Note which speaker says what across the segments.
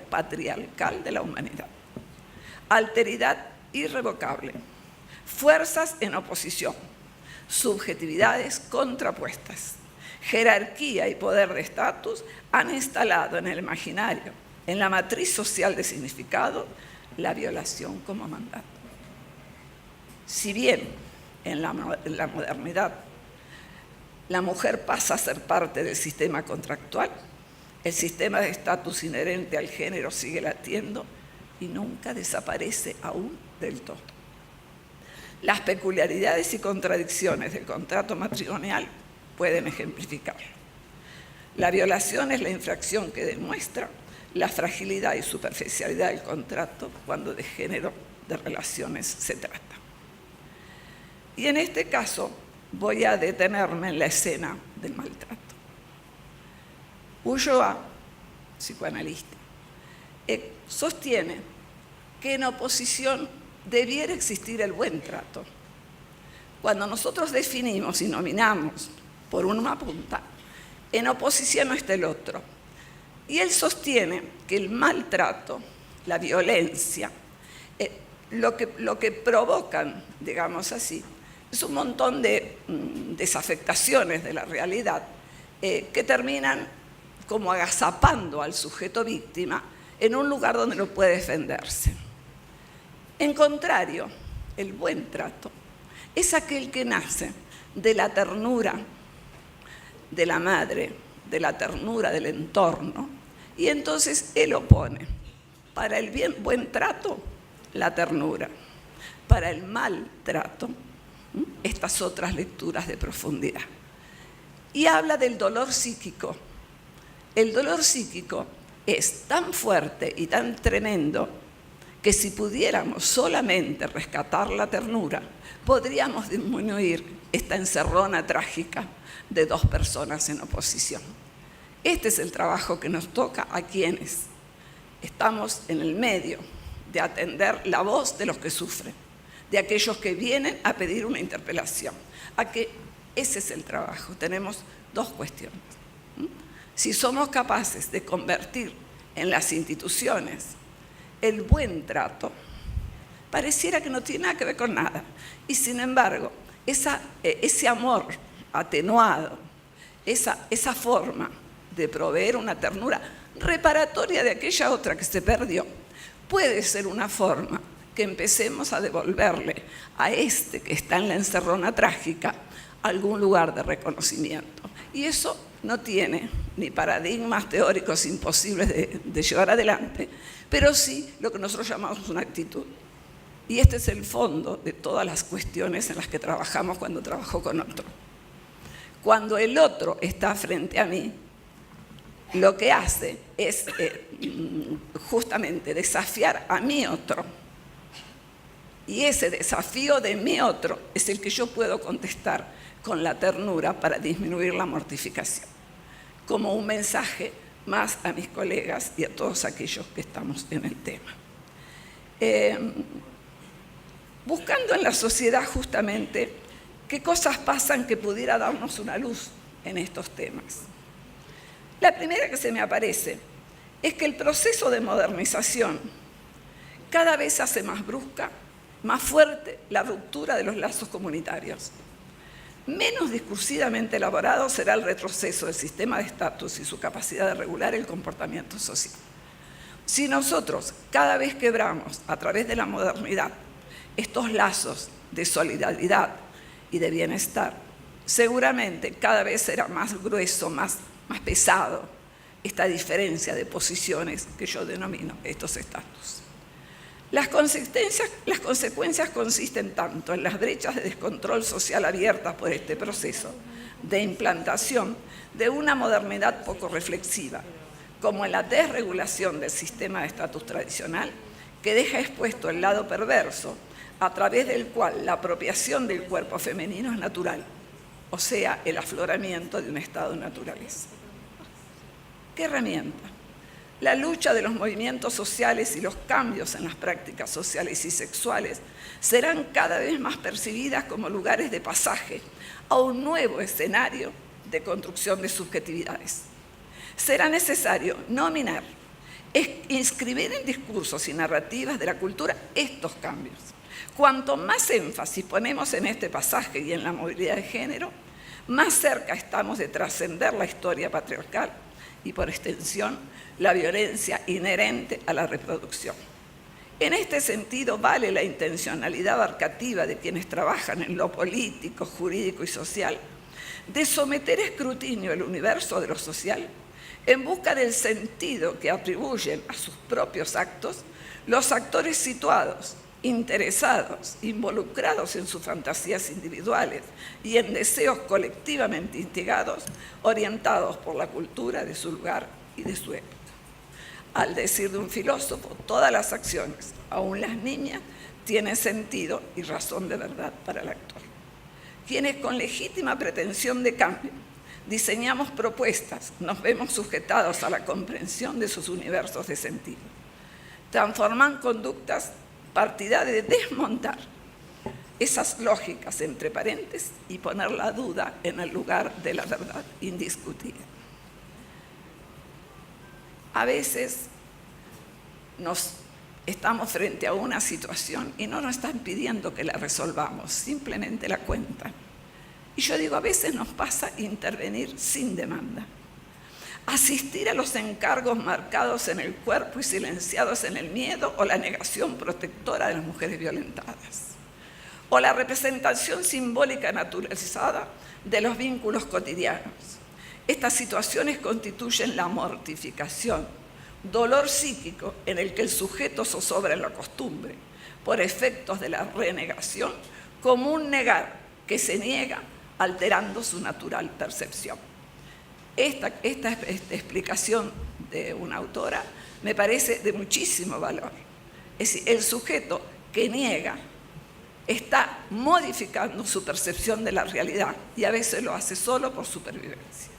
Speaker 1: patriarcal de la humanidad. Alteridad irrevocable, fuerzas en oposición, subjetividades contrapuestas, jerarquía y poder de estatus han instalado en el imaginario, en la matriz social de significado, la violación como mandato. Si bien en la modernidad la mujer pasa a ser parte del sistema contractual, el sistema de estatus inherente al género sigue latiendo y nunca desaparece aún del todo. Las peculiaridades y contradicciones del contrato matrimonial pueden ejemplificarlo. La violación es la infracción que demuestra la fragilidad y superficialidad del contrato cuando de género de relaciones se trata. Y en este caso voy a detenerme en la escena del maltrato. Ulloa, psicoanalista, sostiene que en oposición debiera existir el buen trato. Cuando nosotros definimos y nominamos por una punta, en oposición no está el otro. Y él sostiene que el maltrato, la violencia, lo que provocan, digamos así, es un montón de desafectaciones de la realidad que terminan como agazapando al sujeto víctima en un lugar donde no puede defenderse. En contrario, el buen trato es aquel que nace de la ternura de la madre, de la ternura del entorno, y entonces él opone para el buen trato la ternura, para el mal trato estas otras lecturas de profundidad. Y habla del dolor psíquico. El dolor psíquico es tan fuerte y tan tremendo que si pudiéramos solamente rescatar la ternura, podríamos disminuir esta encerrona trágica de dos personas en oposición. Este es el trabajo que nos toca a quienes estamos en el medio de atender la voz de los que sufren, de aquellos que vienen a pedir una interpelación. Ese es el trabajo. Tenemos dos cuestiones. Si somos capaces de convertir en las instituciones el buen trato, pareciera que no tiene nada que ver con nada. Y sin embargo, ese amor atenuado, esa forma de proveer una ternura reparatoria de aquella otra que se perdió, puede ser una forma que empecemos a devolverle a este que está en la encerrona trágica algún lugar de reconocimiento. Y eso no tiene ni paradigmas teóricos imposibles de llevar adelante, pero sí lo que nosotros llamamos una actitud. Y este es el fondo de todas las cuestiones en las que trabajamos cuando trabajo con otro. Cuando el otro está frente a mí, lo que hace es justamente desafiar a mi otro. Y ese desafío de mi otro es el que yo puedo contestar con la ternura para disminuir la mortificación, como un mensaje más a mis colegas y a todos aquellos que estamos en el tema. Buscando en la sociedad justamente qué cosas pasan que pudiera darnos una luz en estos temas. La primera que se me aparece es que el proceso de modernización cada vez hace más brusca, más fuerte la ruptura de los lazos comunitarios. Menos discursivamente elaborado será el retroceso del sistema de estatus y su capacidad de regular el comportamiento social. Si nosotros cada vez quebramos a través de la modernidad estos lazos de solidaridad y de bienestar, seguramente cada vez será más grueso, más pesado esta diferencia de posiciones que yo denomino estos estatus. Las consecuencias consisten tanto en las brechas de descontrol social abiertas por este proceso de implantación de una modernidad poco reflexiva, como en la desregulación del sistema de estatus tradicional, que deja expuesto el lado perverso, a través del cual la apropiación del cuerpo femenino es natural, o sea, el afloramiento de un estado de naturaleza. ¿Qué herramienta? La lucha de los movimientos sociales y los cambios en las prácticas sociales y sexuales serán cada vez más percibidas como lugares de pasaje a un nuevo escenario de construcción de subjetividades. Será necesario nominar es inscribir en discursos y narrativas de la cultura estos cambios. Cuanto más énfasis ponemos en este pasaje y en la movilidad de género, más cerca estamos de trascender la historia patriarcal y, por extensión, la violencia inherente a la reproducción. En este sentido, vale la intencionalidad abarcativa de quienes trabajan en lo político, jurídico y social, de someter a escrutinio el universo de lo social en busca del sentido que atribuyen a sus propios actos los actores situados, interesados, involucrados en sus fantasías individuales y en deseos colectivamente instigados, orientados por la cultura de su lugar y de su época. Al decir de un filósofo, todas las acciones, aun las niñas, tienen sentido y razón de verdad para el actor. Quienes con legítima pretensión de cambio diseñamos propuestas, nos vemos sujetados a la comprensión de sus universos de sentido. Transforman conductas partidarias de desmontar esas lógicas entre paréntesis y poner la duda en el lugar de la verdad indiscutida. A veces estamos frente a una situación y no nos están pidiendo que la resolvamos, simplemente la cuentan. Y yo digo, a veces nos pasa intervenir sin demanda. Asistir a los encargos marcados en el cuerpo y silenciados en el miedo o la negación protectora de las mujeres violentadas. O la representación simbólica naturalizada de los vínculos cotidianos. Estas situaciones constituyen la mortificación, dolor psíquico en el que el sujeto zozobra en la costumbre, por efectos de la renegación, como un negar que se niega alterando su natural percepción. Esta explicación de una autora me parece de muchísimo valor. Es decir, el sujeto que niega está modificando su percepción de la realidad y a veces lo hace solo por supervivencia.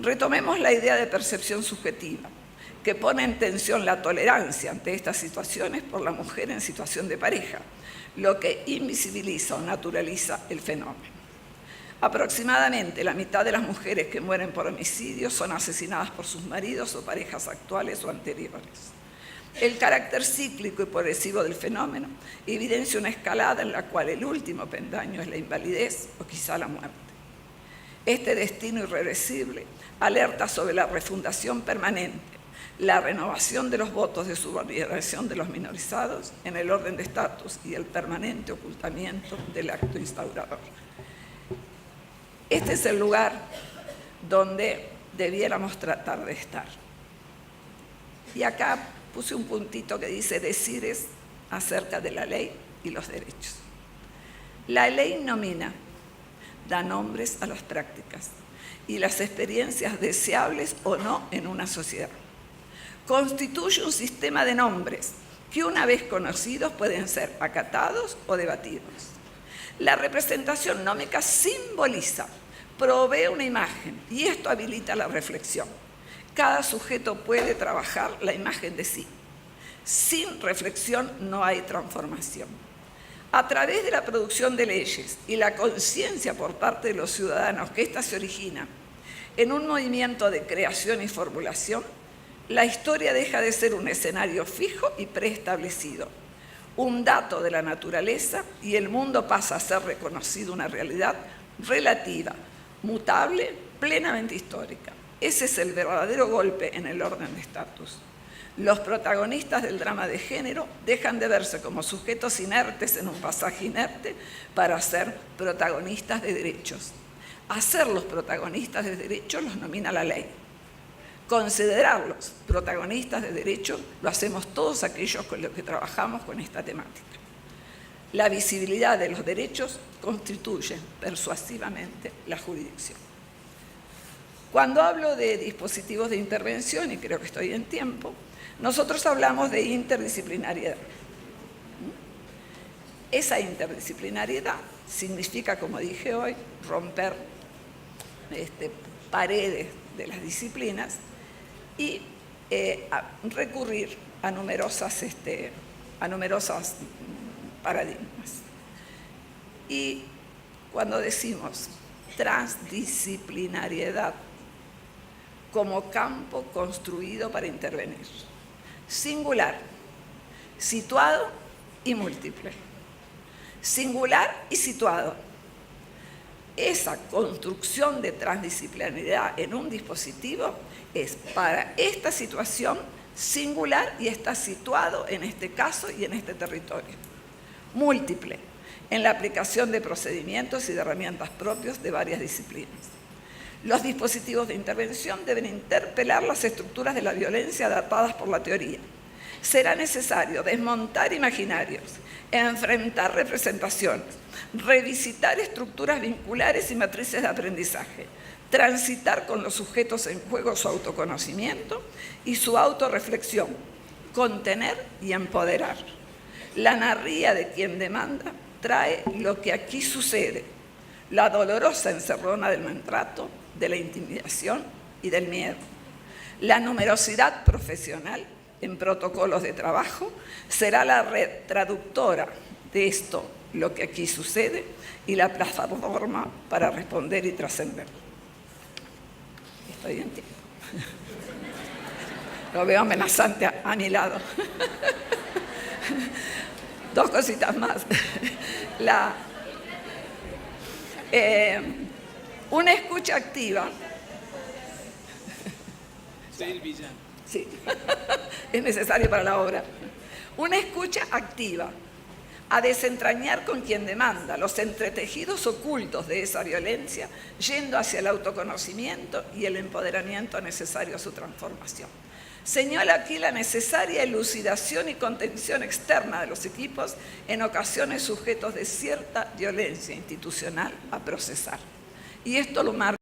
Speaker 1: Retomemos la idea de percepción subjetiva, que pone en tensión la tolerancia ante estas situaciones por la mujer en situación de pareja, lo que invisibiliza o naturaliza el fenómeno. Aproximadamente la mitad de las mujeres que mueren por homicidio son asesinadas por sus maridos o parejas actuales o anteriores. El carácter cíclico y progresivo del fenómeno evidencia una escalada en la cual el último peldaño es la invalidez o quizá la muerte. Este destino irreversible alerta sobre la refundación permanente, la renovación de los votos de subordinación de los minorizados en el orden de estatus y el permanente ocultamiento del acto instaurador. Este es el lugar donde debiéramos tratar de estar. Y acá puse un puntito que dice decires acerca de la ley y los derechos. La ley nomina, da nombres a las prácticas y las experiencias deseables o no en una sociedad. Constituye un sistema de nombres que una vez conocidos pueden ser acatados o debatidos. La representación nómica simboliza, provee una imagen y esto habilita la reflexión. Cada sujeto puede trabajar la imagen de sí. Sin reflexión no hay transformación. A través de la producción de leyes y la conciencia por parte de los ciudadanos que éstas se originan en un movimiento de creación y formulación, la historia deja de ser un escenario fijo y preestablecido, un dato de la naturaleza, y el mundo pasa a ser reconocido una realidad relativa, mutable, plenamente histórica. Ese es el verdadero golpe en el orden de estatus. Los protagonistas del drama de género dejan de verse como sujetos inertes en un pasaje inerte para ser protagonistas de derechos. Hacerlos protagonistas de derechos los nomina la ley. Considerarlos protagonistas de derechos lo hacemos todos aquellos con los que trabajamos con esta temática. La visibilidad de los derechos constituye persuasivamente la jurisdicción. Cuando hablo de dispositivos de intervención, y creo que estoy en tiempo, nosotros hablamos de interdisciplinariedad. Esa interdisciplinariedad significa, como dije hoy, romper paredes de las disciplinas y recurrir a numerosas paradigmas. Y cuando decimos transdisciplinariedad como campo construido para intervenir, singular, situado y múltiple. Singular y situado. Esa construcción de transdisciplinaridad en un dispositivo es para esta situación singular y está situado en este caso y en este territorio. Múltiple, en la aplicación de procedimientos y de herramientas propios de varias disciplinas. Los dispositivos de intervención deben interpelar las estructuras de la violencia datadas por la teoría. Será necesario desmontar imaginarios, enfrentar representaciones, revisitar estructuras vinculares y matrices de aprendizaje, transitar con los sujetos en juego su autoconocimiento y su autorreflexión, contener y empoderar. La narría de quien demanda trae lo que aquí sucede, la dolorosa encerrona del maltrato, de la intimidación y del miedo. La numerosidad profesional en protocolos de trabajo será la red traductora de esto, lo que aquí sucede, y la plataforma para responder y trascender. Estoy en tiempo. Lo veo amenazante a mi lado. Dos cositas más. Una escucha activa. Sí, es necesario para la obra. Una escucha activa, a desentrañar con quien demanda los entretejidos ocultos de esa violencia, yendo hacia el autoconocimiento y el empoderamiento necesario a su transformación. Señala aquí la necesaria elucidación y contención externa de los equipos, en ocasiones sujetos de cierta violencia institucional a procesar. Y esto lo marca